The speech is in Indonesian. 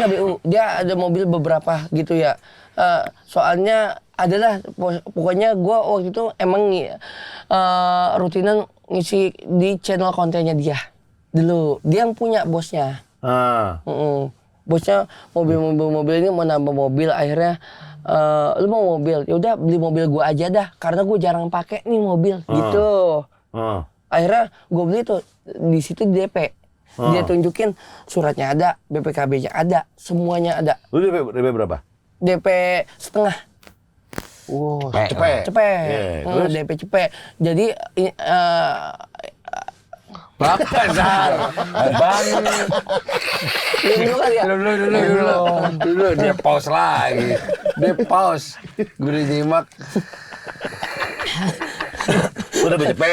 nggak BU, dia ada mobil beberapa gitu ya. Soalnya adalah pokoknya gue waktu itu emang rutinan ngisi di channel kontennya dia dulu. Dia yang punya bosnya. Bosnya mobil ini mau nambah mobil, akhirnya lu mau mobil, ya udah beli mobil gue aja dah, karena gue jarang pakai nih mobil gitu. Akhirnya gue beli tuh di situ DP. Dia tunjukin suratnya ada, BPKB-nya ada, semuanya ada. Lu DP berapa? DP setengah. Cepet. DP cepet. Jadi Bapak Zar, bang. dulu kali ya. Dulu dia pause lagi. Dia pause. Gue udah nyimak. Lu DP cepet.